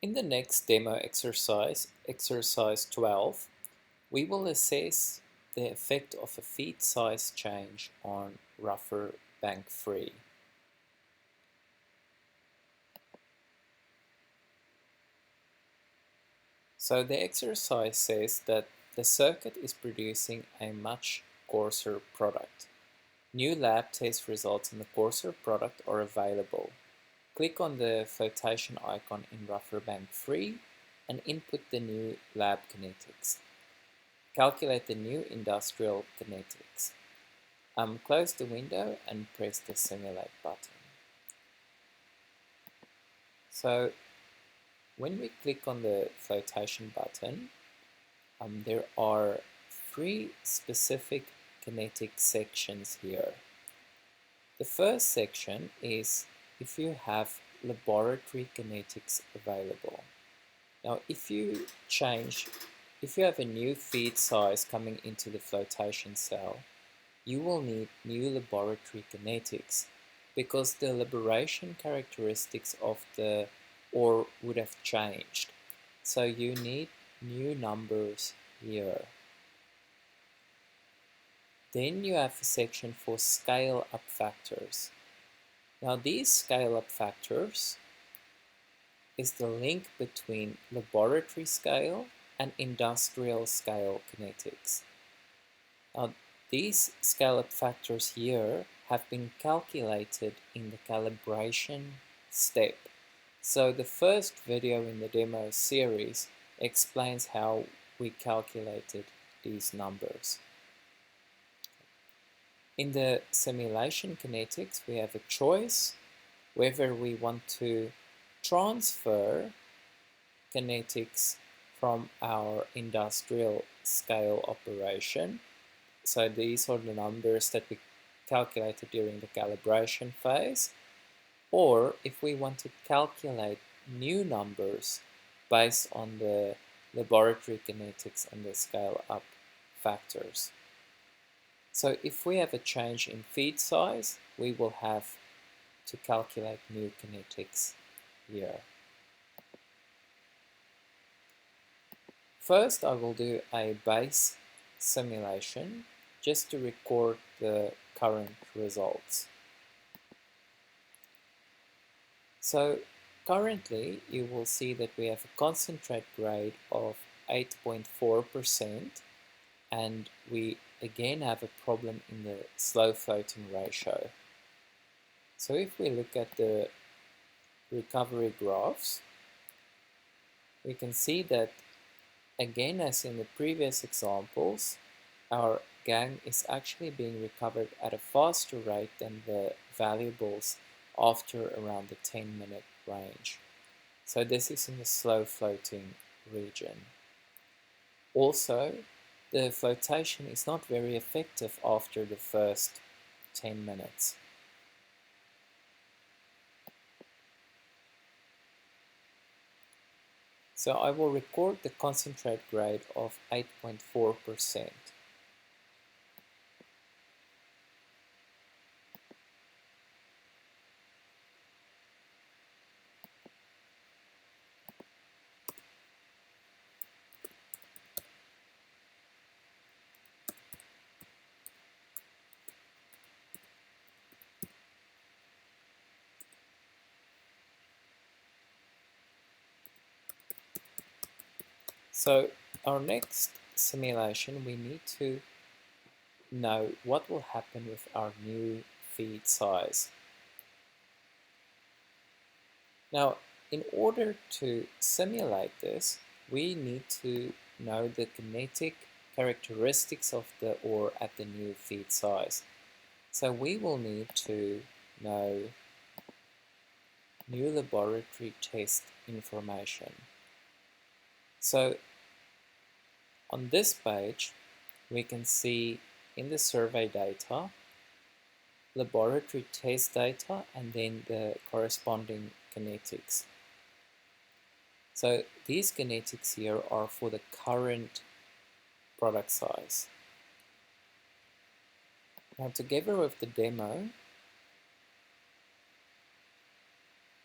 In the next demo exercise, exercise 12, we will assess the effect of a feed size change on rougher bank free. So the exercise says that the circuit is producing a much coarser product. New lab test results in the coarser product are available. Click on the flotation icon in rougher bank free and input the new lab kinetics. Calculate the new industrial kinetics. Close the window and press the simulate button. So when we click on the flotation button, there are three specific kinetic sections here. The first section is if you have laboratory kinetics available. Now if you have a new feed size coming into the flotation cell, you will need new laboratory kinetics because the liberation characteristics of the ore would have changed. So you need new numbers here. Then you have a section for scale-up factors. Now these scale-up factors is the link between laboratory scale and industrial scale kinetics. Now these scale-up factors here have been calculated in the calibration step. So the first video in the demo series explains how we calculated these numbers. In the simulation kinetics, we have a choice whether we want to transfer kinetics from our industrial scale operation. So these are the numbers that we calculated during the calibration phase, or if we want to calculate new numbers based on the laboratory kinetics and the scale-up factors. So if we have a change in feed size, we will have to calculate new kinetics here. First, I will do a base simulation just to record the current results. So currently, you will see that we have a concentrate grade of 8.4%, and we again have a problem in the slow floating ratio. So if we look at the recovery graphs, we can see that again, as in the previous examples, our gangue is actually being recovered at a faster rate than the valuables after around the 10-minute range. So this is in the slow floating region. Also, the flotation is not very effective after the first 10 minutes. So I will record the concentrate grade of 8.4%. So our next simulation, we need to know what will happen with our new feed size. Now, in order to simulate this, we need to know the kinetic characteristics of the ore at the new feed size. So we will need to know new laboratory test information. So on this page, we can see in the survey data, laboratory test data, and then the corresponding kinetics. So these kinetics here are for the current product size. Now together with the demo,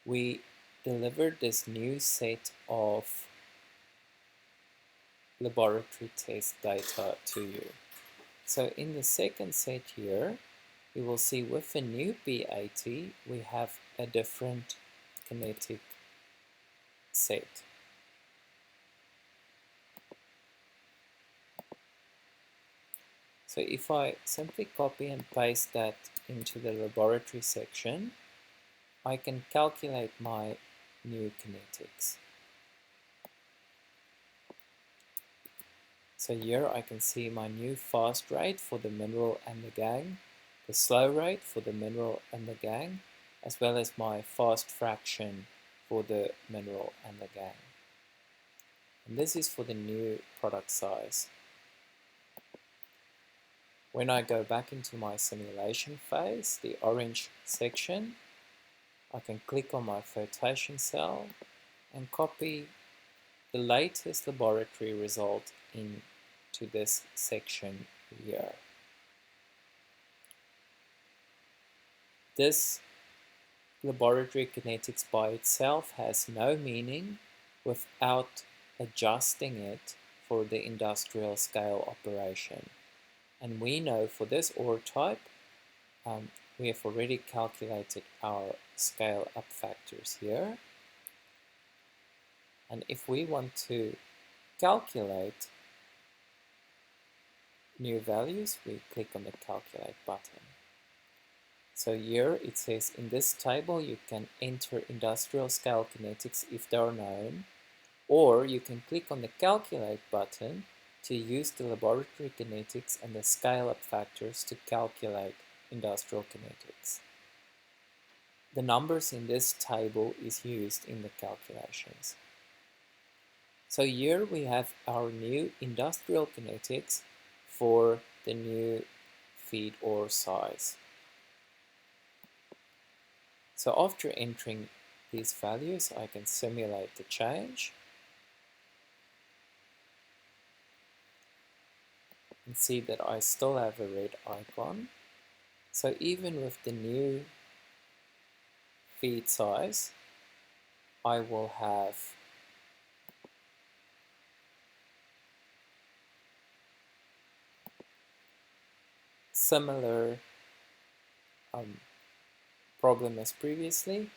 we deliver this new set of laboratory test data to you. So in the second set here, you will see with the new P80, we have a different kinetic set. So if I simply copy and paste that into the laboratory section, I can calculate my new kinetics. So here I can see my new fast rate for the mineral and the gang, the slow rate for the mineral and the gang, as well as my fast fraction for the mineral and the gang. And this is for the new product size. When I go back into my simulation phase, the orange section, I can click on my flotation cell and copy the latest laboratory result into this section here. This laboratory kinetics by itself has no meaning without adjusting it for the industrial scale operation. And we know for this ore type, we have already calculated our scale up factors here. And if we want to calculate new values, we click on the calculate button. So here it says in this table you can enter industrial scale kinetics if they are known, or you can click on the calculate button to use the laboratory kinetics and the scale up factors to calculate industrial kinetics. The numbers in this table is used in the calculations. So here we have our new industrial kinetics for the new feed ore size. So after entering these values, I can simulate the change and see that I still have a red icon. So even with the new feed size, I will have similar problem as previously,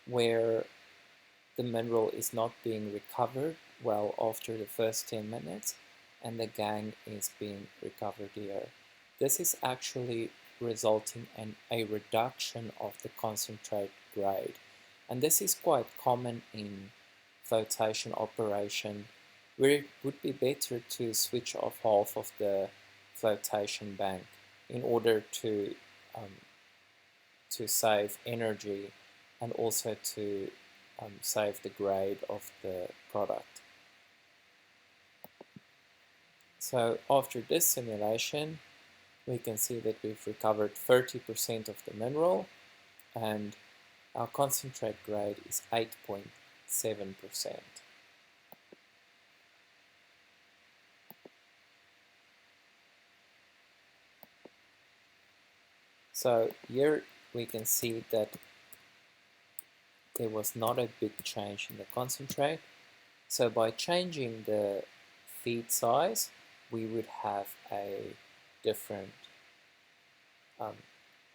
where the mineral is not being recovered well after the first 10 minutes and the gang is being recovered here. This is actually resulting in a reduction of the concentrate grade, and this is quite common in flotation operation, where it would be better to switch off half of the flotation bank in order to save energy and also to save the grade of the product. So after this simulation, we can see that we've recovered 30% of the mineral and our concentrate grade is 8.7%. So here we can see that there was not a big change in the concentrate. So by changing the feed size, we would have a different,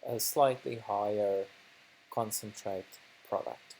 a slightly higher concentrate product.